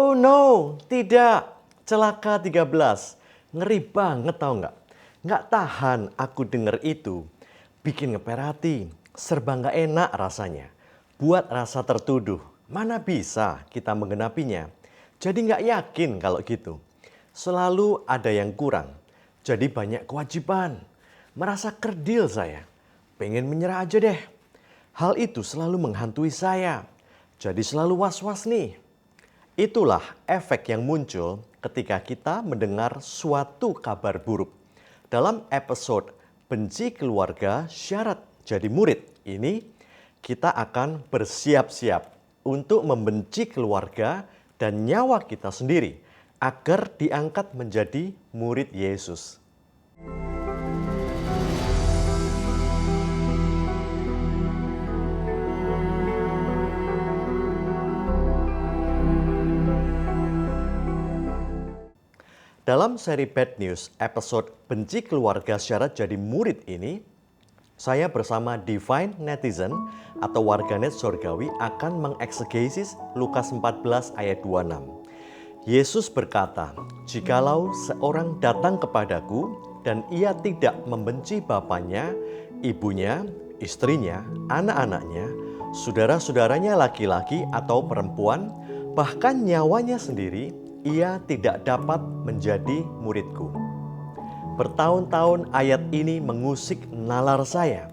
Oh no, tidak. Celaka 13. Ngeri banget tau nggak? Nggak tahan aku denger itu. Bikin ngeperati, serba nggak enak rasanya. Buat rasa tertuduh, mana bisa kita menggenapinya. Jadi nggak yakin kalau gitu. Selalu ada yang kurang. Jadi banyak kewajiban. Merasa kerdil saya. Pengen menyerah aja deh. Hal itu selalu menghantui saya. Jadi selalu was-was nih. Itulah efek yang muncul ketika kita mendengar suatu kabar buruk. Dalam episode Benci Keluarga Syarat Jadi Murid ini, kita akan bersiap-siap untuk membenci keluarga dan nyawa kita sendiri agar diangkat menjadi murid Yesus. Dalam seri Bad News episode Benci Keluarga Syarat Jadi Murid ini, saya bersama Divine Netizen atau warganet surgawi akan mengeksegesis Lukas 14 ayat 26. Yesus berkata, "Jikalau seorang datang kepadaku dan ia tidak membenci bapaknya, ibunya, istrinya, anak-anaknya, saudara-saudaranya laki-laki atau perempuan, bahkan nyawanya sendiri, ia tidak dapat menjadi muridku." Bertahun-tahun ayat ini mengusik nalar saya.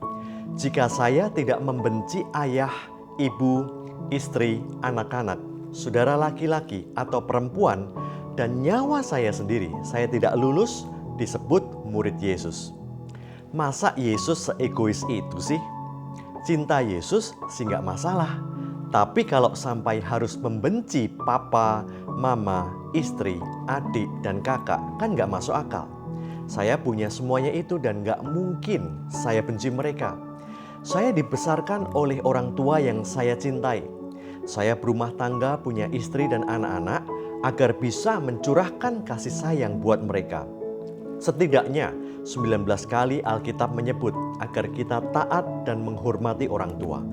Jika saya tidak membenci ayah, ibu, istri, anak-anak, saudara laki-laki atau perempuan, dan nyawa saya sendiri, saya tidak lulus disebut murid Yesus. Masa Yesus seegois itu sih? Cinta Yesus sih nggak masalah. Tapi kalau sampai harus membenci papa, mama, istri, adik, dan kakak, kan nggak masuk akal. Saya punya semuanya itu dan nggak mungkin saya benci mereka. Saya dibesarkan oleh orang tua yang saya cintai. Saya berumah tangga, punya istri dan anak-anak agar bisa mencurahkan kasih sayang buat mereka. Setidaknya 19 kali Alkitab menyebut agar kita taat dan menghormati orang tua.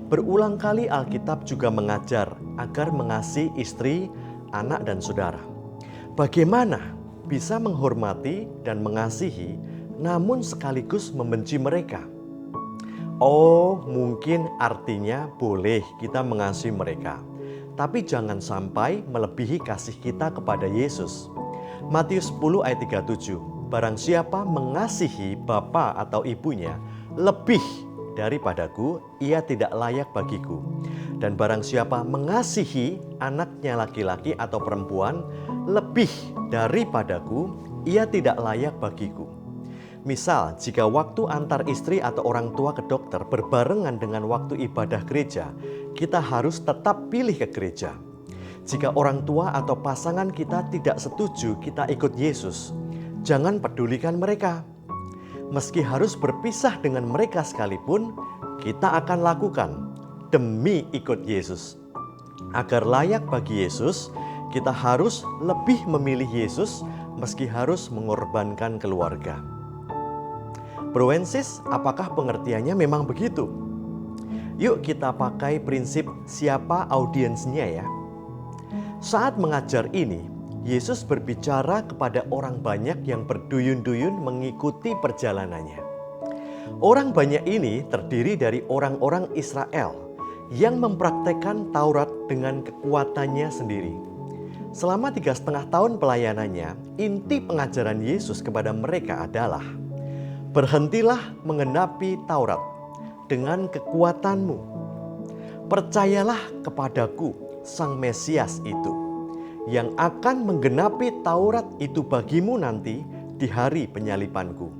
Berulang kali Alkitab juga mengajar agar mengasihi istri, anak, dan saudara. Bagaimana bisa menghormati dan mengasihi namun sekaligus membenci mereka? Oh, mungkin artinya boleh kita mengasihi mereka, tapi jangan sampai melebihi kasih kita kepada Yesus. Matius 10 ayat 37, barang siapa mengasihi bapa atau ibunya lebih daripadaku, ia tidak layak bagiku. Dan barang siapa mengasihi anaknya laki-laki atau perempuan lebih daripadaku, ia tidak layak bagiku. Misal, jika waktu antar istri atau orang tua ke dokter berbarengan dengan waktu ibadah gereja, kita harus tetap pilih ke gereja. Jika orang tua atau pasangan kita tidak setuju kita ikut Yesus, jangan pedulikan mereka. Meski harus berpisah dengan mereka sekalipun, kita akan lakukan demi ikut Yesus. Agar layak bagi Yesus, kita harus lebih memilih Yesus meski harus mengorbankan keluarga. Bro and sis, apakah pengertiannya memang begitu? Yuk kita pakai prinsip siapa audiensnya ya. Saat mengajar ini, Yesus berbicara kepada orang banyak yang berduyun-duyun mengikuti perjalanannya. Orang banyak ini terdiri dari orang-orang Israel yang mempraktekkan Taurat dengan kekuatannya sendiri. Selama 3,5 tahun pelayanannya, inti pengajaran Yesus kepada mereka adalah, berhentilah menggenapi Taurat dengan kekuatanmu. Percayalah kepadaku, Sang Mesias itu, yang akan menggenapi Taurat itu bagimu nanti di hari penyalipanku.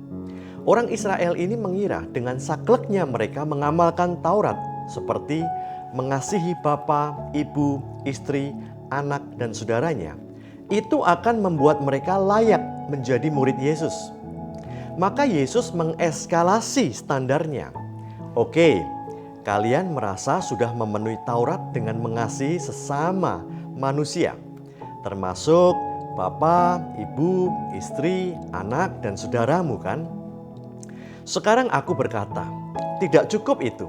Orang Israel ini mengira dengan sakleknya mereka mengamalkan Taurat seperti mengasihi bapa, ibu, istri, anak, dan saudaranya, itu akan membuat mereka layak menjadi murid Yesus. Maka Yesus mengeskalasi standarnya. Oke, kalian merasa sudah memenuhi Taurat dengan mengasihi sesama manusia, termasuk bapa, ibu, istri, anak, dan saudaramu kan? Sekarang aku berkata, tidak cukup itu.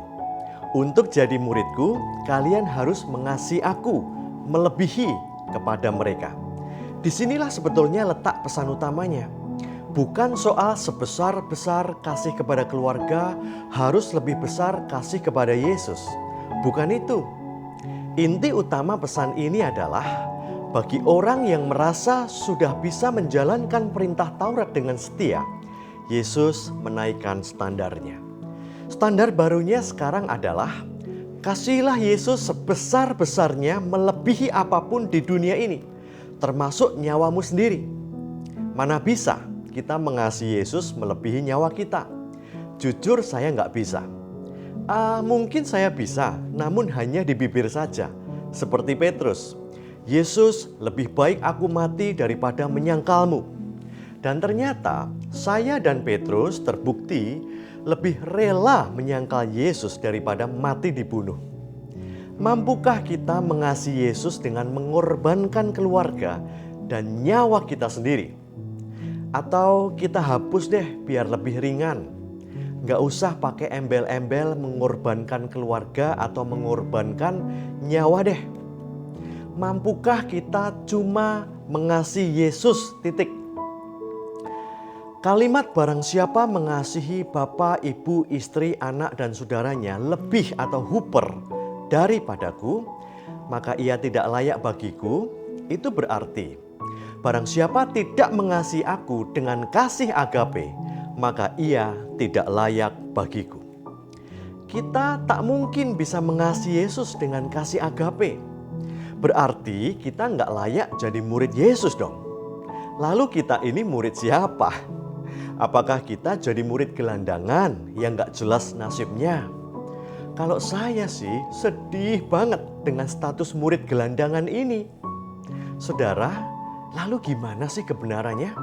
Untuk jadi muridku, kalian harus mengasihi aku melebihi kepada mereka. Disinilah sebetulnya letak pesan utamanya. Bukan soal sebesar-besar kasih kepada keluarga harus lebih besar kasih kepada Yesus. Bukan itu. Inti utama pesan ini adalah bagi orang yang merasa sudah bisa menjalankan perintah Taurat dengan setia, Yesus menaikkan standarnya. Standar barunya sekarang adalah kasihilah Yesus sebesar-besarnya melebihi apapun di dunia ini, termasuk nyawamu sendiri. Mana bisa kita mengasihi Yesus melebihi nyawa kita? Jujur saya nggak bisa. Mungkin saya bisa, namun hanya di bibir saja. Seperti Petrus, Yesus, lebih baik aku mati daripada menyangkalmu. Dan ternyata saya dan Petrus terbukti lebih rela menyangkal Yesus daripada mati dibunuh. Mampukah kita mengasihi Yesus dengan mengorbankan keluarga dan nyawa kita sendiri? Atau kita hapus deh biar lebih ringan. Gak usah pakai embel-embel mengorbankan keluarga atau mengorbankan nyawa deh. Mampukah kita cuma mengasihi Yesus titik? Kalimat barang siapa mengasihi bapak, ibu, istri, anak dan saudaranya lebih atau huper daripadaku, maka ia tidak layak bagiku. Itu berarti barang siapa tidak mengasihi aku dengan kasih agape, maka ia tidak layak bagiku. Kita tak mungkin bisa mengasihi Yesus dengan kasih agape. Berarti kita nggak layak jadi murid Yesus dong. Lalu kita ini murid siapa? Apakah kita jadi murid gelandangan yang nggak jelas nasibnya? Kalau saya sih sedih banget dengan status murid gelandangan ini. Saudara, lalu gimana sih kebenarannya?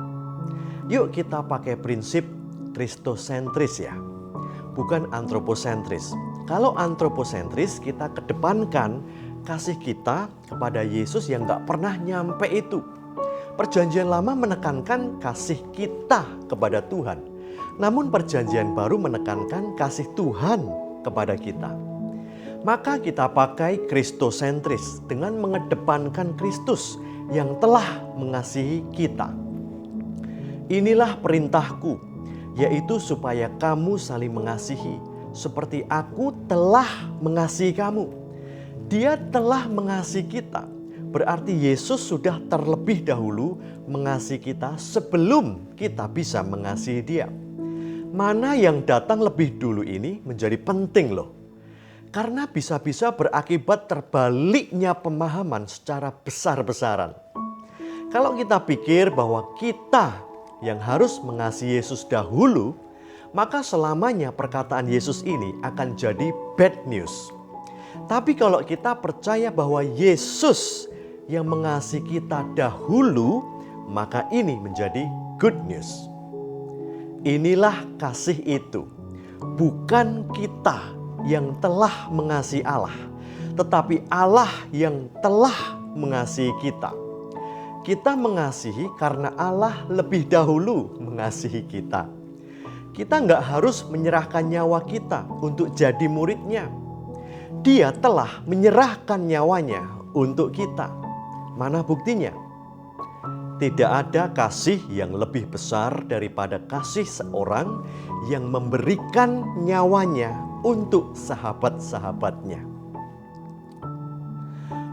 Yuk kita pakai prinsip kristosentris ya, bukan antroposentris. Kalau antroposentris kita kedepankan kasih kita kepada Yesus yang gak pernah nyampe itu. Perjanjian lama menekankan kasih kita kepada Tuhan. Namun perjanjian baru menekankan kasih Tuhan kepada kita. Maka kita pakai kristosentris dengan mengedepankan Kristus yang telah mengasihi kita. Inilah perintahku, yaitu supaya kamu saling mengasihi seperti aku telah mengasihi kamu. Dia telah mengasihi kita, berarti Yesus sudah terlebih dahulu mengasihi kita sebelum kita bisa mengasihi Dia. Mana yang datang lebih dulu ini menjadi penting loh. Karena bisa-bisa berakibat terbaliknya pemahaman secara besar-besaran. Kalau kita pikir bahwa kita yang harus mengasihi Yesus dahulu, maka selamanya perkataan Yesus ini akan jadi bad news. Tapi kalau kita percaya bahwa Yesus yang mengasihi kita dahulu, maka ini menjadi good news. Inilah kasih itu. Bukan kita yang telah mengasihi Allah, tetapi Allah yang telah mengasihi kita. Kita mengasihi karena Allah lebih dahulu mengasihi kita. Kita nggak harus menyerahkan nyawa kita untuk jadi muridnya. Dia telah menyerahkan nyawanya untuk kita. Mana buktinya? Tidak ada kasih yang lebih besar daripada kasih seorang yang memberikan nyawanya untuk sahabat-sahabatnya.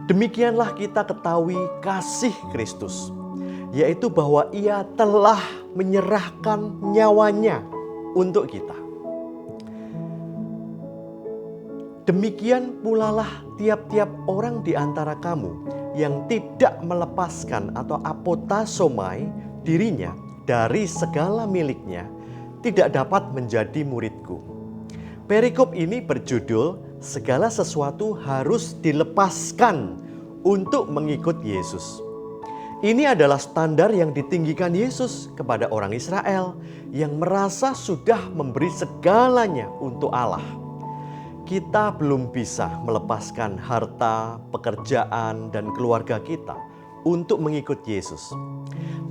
Demikianlah kita ketahui kasih Kristus, yaitu bahwa Ia telah menyerahkan nyawanya untuk kita. Demikian pulalah tiap-tiap orang di antara kamu yang tidak melepaskan atau apotasomai dirinya dari segala miliknya tidak dapat menjadi muridku. Perikop ini berjudul segala sesuatu harus dilepaskan untuk mengikut Yesus. Ini adalah standar yang ditinggikan Yesus kepada orang Israel yang merasa sudah memberi segalanya untuk Allah. Kita belum bisa melepaskan harta, pekerjaan, dan keluarga kita untuk mengikut Yesus.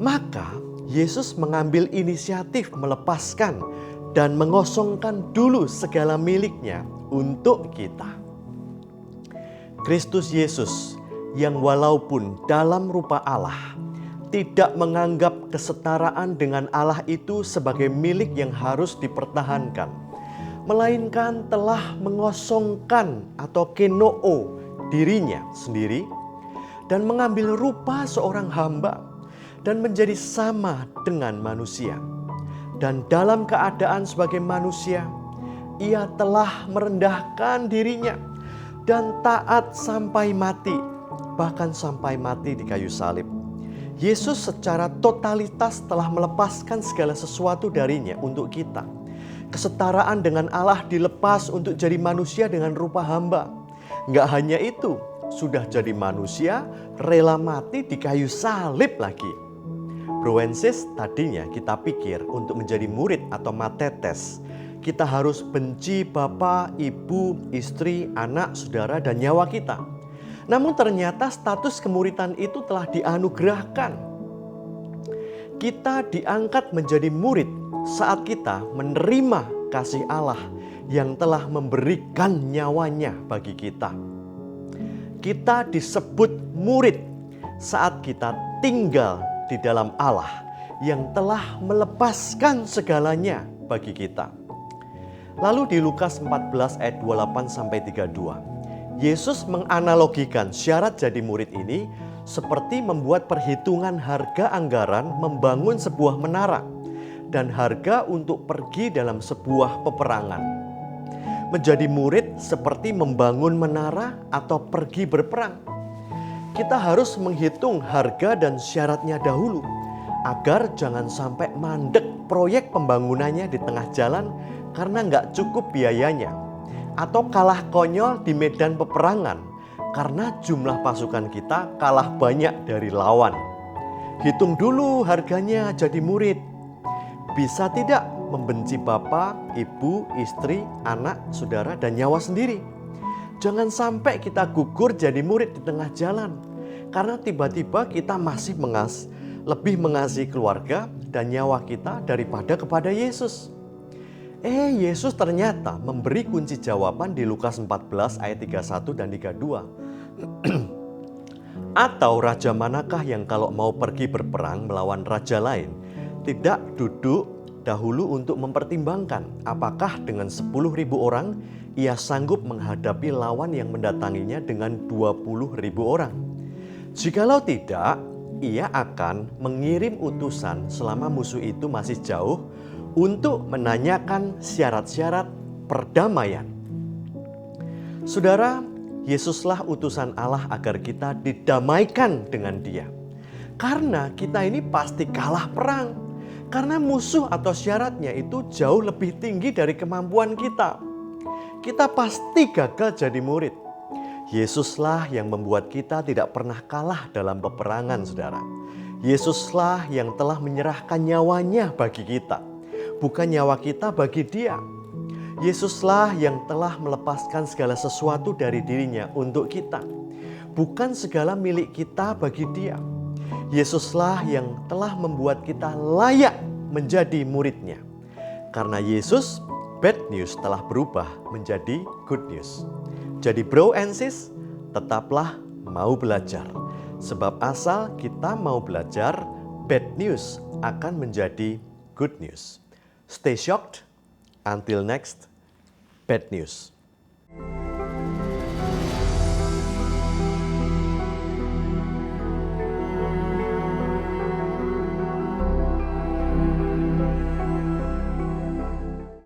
Maka Yesus mengambil inisiatif melepaskan dan mengosongkan dulu segala miliknya untuk kita. Kristus Yesus yang walaupun dalam rupa Allah, tidak menganggap kesetaraan dengan Allah itu sebagai milik yang harus dipertahankan, melainkan telah mengosongkan atau kenoo dirinya sendiri dan mengambil rupa seorang hamba dan menjadi sama dengan manusia. Dan dalam keadaan sebagai manusia, ia telah merendahkan dirinya dan taat sampai mati, bahkan sampai mati di kayu salib. Yesus secara totalitas telah melepaskan segala sesuatu darinya untuk kita. Kesetaraan dengan Allah dilepas untuk jadi manusia dengan rupa hamba. Nggak hanya itu, sudah jadi manusia, rela mati di kayu salib lagi. Bro and sis, tadinya kita pikir untuk menjadi murid atau matetes, kita harus benci bapak, ibu, istri, anak, saudara, dan nyawa kita. Namun ternyata status kemuridan itu telah dianugerahkan. Kita diangkat menjadi murid saat kita menerima kasih Allah yang telah memberikan nyawanya bagi kita. Kita disebut murid saat kita tinggal di dalam Allah yang telah melepaskan segalanya bagi kita. Lalu di Lukas 14 ayat 28-32. Yesus menganalogikan syarat jadi murid ini seperti membuat perhitungan harga anggaran membangun sebuah menara dan harga untuk pergi dalam sebuah peperangan. Menjadi murid seperti membangun menara atau pergi berperang. Kita harus menghitung harga dan syaratnya dahulu agar jangan sampai mandek proyek pembangunannya di tengah jalan karena nggak cukup biayanya. Atau kalah konyol di medan peperangan karena jumlah pasukan kita kalah banyak dari lawan. Hitung dulu harganya jadi murid. Bisa tidak membenci bapak, ibu, istri, anak, saudara, dan nyawa sendiri. Jangan sampai kita gugur jadi murid di tengah jalan karena tiba-tiba kita masih lebih mengasihi keluarga dan nyawa kita daripada kepada Yesus. Yesus ternyata memberi kunci jawaban di Lukas 14 ayat 31 dan 32. Atau raja manakah yang kalau mau pergi berperang melawan raja lain, tidak duduk dahulu untuk mempertimbangkan apakah dengan 10.000 orang ia sanggup menghadapi lawan yang mendatanginya dengan 20.000 orang. Jikalau tidak, ia akan mengirim utusan selama musuh itu masih jauh untuk menanyakan syarat-syarat perdamaian. Saudara, Yesuslah utusan Allah agar kita didamaikan dengan Dia. Karena kita ini pasti kalah perang. Karena musuh atau syaratnya itu jauh lebih tinggi dari kemampuan kita. Kita pasti gagal jadi murid. Yesuslah yang membuat kita tidak pernah kalah dalam peperangan, saudara. Yesuslah yang telah menyerahkan nyawanya bagi kita. Bukan nyawa kita bagi Dia. Yesuslah yang telah melepaskan segala sesuatu dari dirinya untuk kita. Bukan segala milik kita bagi Dia. Yesuslah yang telah membuat kita layak menjadi muridnya. Karena Yesus, bad news telah berubah menjadi good news. Jadi bro and sis, tetaplah mau belajar. Sebab asal kita mau belajar, bad news akan menjadi good news. Stay shocked. Until next, bad news.